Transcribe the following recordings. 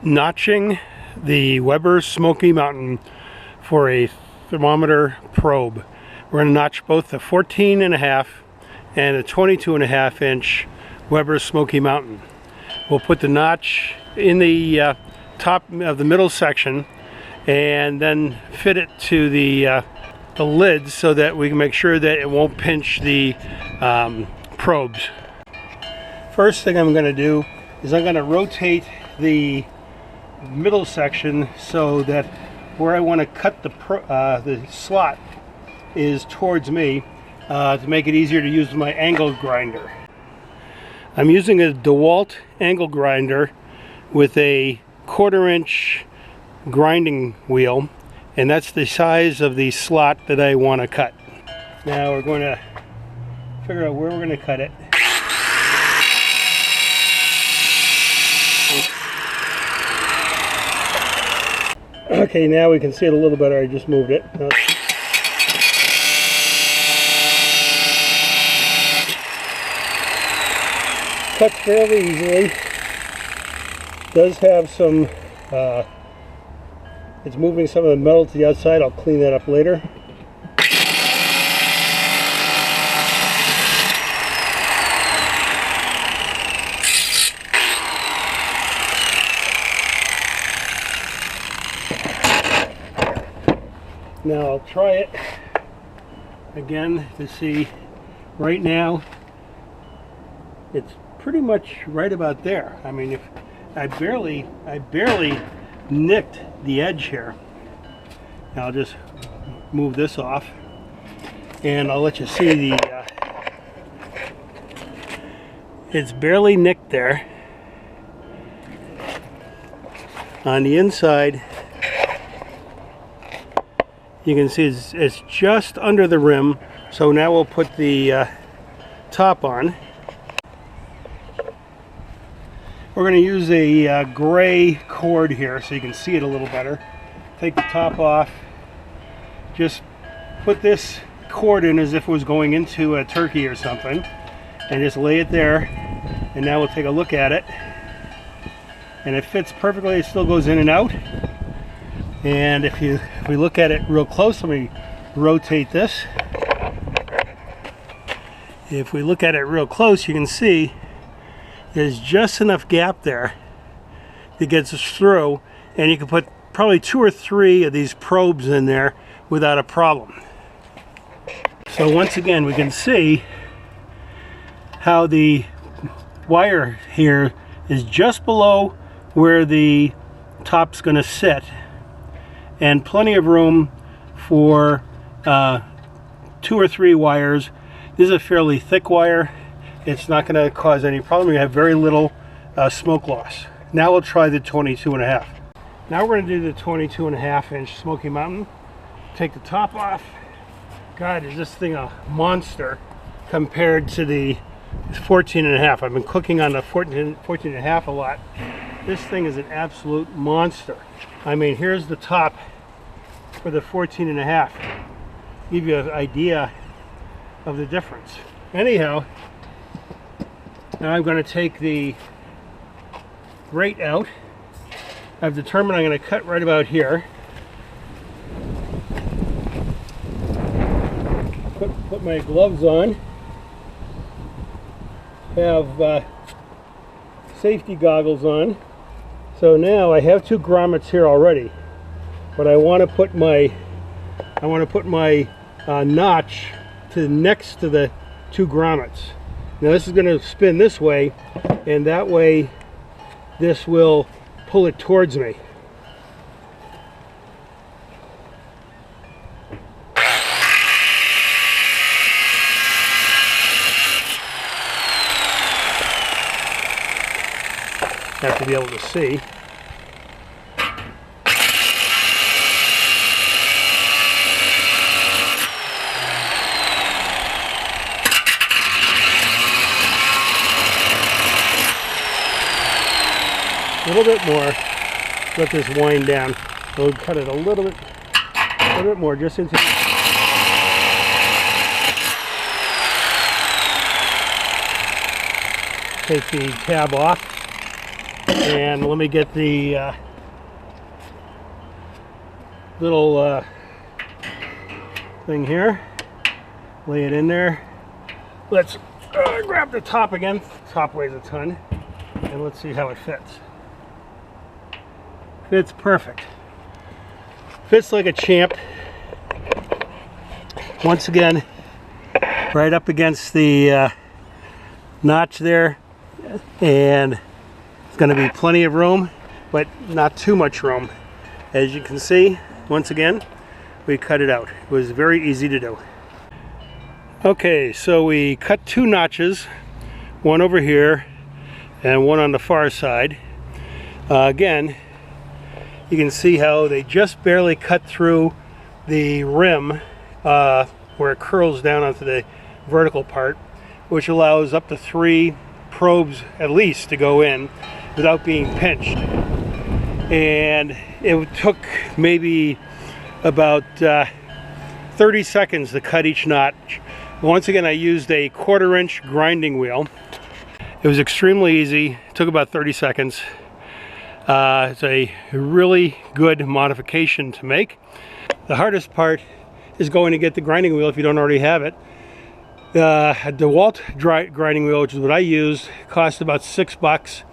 notching the Weber Smokey Mountain for a thermometer probe. We're going to notch both the 14.5 and a 22.5 inch Weber Smokey Mountain. We'll put the notch in the top of the middle section and then fit it to the lids so that we can make sure that it won't pinch the probes. First thing I'm going to do is I'm going to rotate the middle section so that where I want to cut the slot is towards me to make it easier to use my angle grinder. I'm using a Dewalt angle grinder with a 1/4 inch grinding wheel, and that's the size of the slot that I want to cut. Now we're going to figure out where we're going to cut it. Okay, now we can see it a little better. I just moved it. Cuts fairly easily. Does have some, it's moving some of the metal to the outside. I'll clean that up later. Now I'll try it again to see. Right now it's pretty much right about there. I mean, if I barely nicked the edge here. Now I'll just move this off and I'll let you see the it's barely nicked there. On the inside you can see it's just under the rim. So now we'll put the top on. We're going to use a gray cord here so you can see it a little better. Take the top off. Just put this cord in as if it was going into a turkey or something, and just lay it there. And now we'll take a look at it. And it fits perfectly. It still goes in and out. And if we look at it real close, let me rotate this. If we look at it real close, you can see there's just enough gap there that gets us through, and you can put probably 2 or 3 of these probes in there without a problem. So once again, we can see how the wire here is just below where the top's going to sit, and plenty of room for 2 or 3 wires. This is a fairly thick wire. It's not going to cause any problem. You have very little smoke loss. Now we'll try the 22.5. Now we're going to do the 22.5 inch Smoky Mountain. Take the top off. God, is this thing a monster compared to the 14.5. I've been cooking on the 14.5 a lot. This thing is an absolute monster. I mean, here's the top for the 14.5. Give you an idea of the difference. Anyhow, now I'm going to take the grate out. I've determined I'm going to cut right about here. Put my gloves on. Have safety goggles on. So now I have 2 grommets here already, but I want to put my notch to next to the 2 grommets. Now this is going to spin this way, and that way this will pull it towards me. Have to be able to see. A little bit more. Let this wind down. We'll cut it a little bit more, just into. Take the tab off. And let me get the little thing here, lay it in there. Let's grab the top again. The top weighs a ton, and let's see how it fits. Fits perfect. Fits like a champ. Once again, right up against the notch there, and it's going to be plenty of room, but not too much room. As you can see, once again, we cut it out. It was very easy to do. Okay, so we cut 2 notches, one over here and one on the far side. Again, you can see how they just barely cut through the rim where it curls down onto the vertical part, which allows up to 3 probes at least to go in without being pinched. And it took maybe about 30 seconds to cut each notch. Once again, I used a 1/4 inch grinding wheel. It was extremely easy. It took about 30 seconds. It's a really good modification to make. The hardest part is going to get the grinding wheel if you don't already have it. A Dewalt grinding wheel, which is what I used, cost about $6.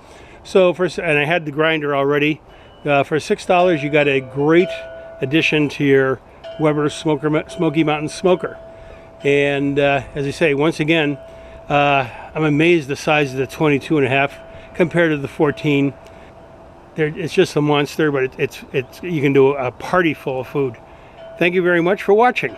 So and I had the grinder already. For $6, you got a great addition to your Weber Smokey Mountain Smoker. And as I say, once again, I'm amazed the size of the 22.5 compared to the 14. It's just a monster, but you can do a party full of food. Thank you very much for watching.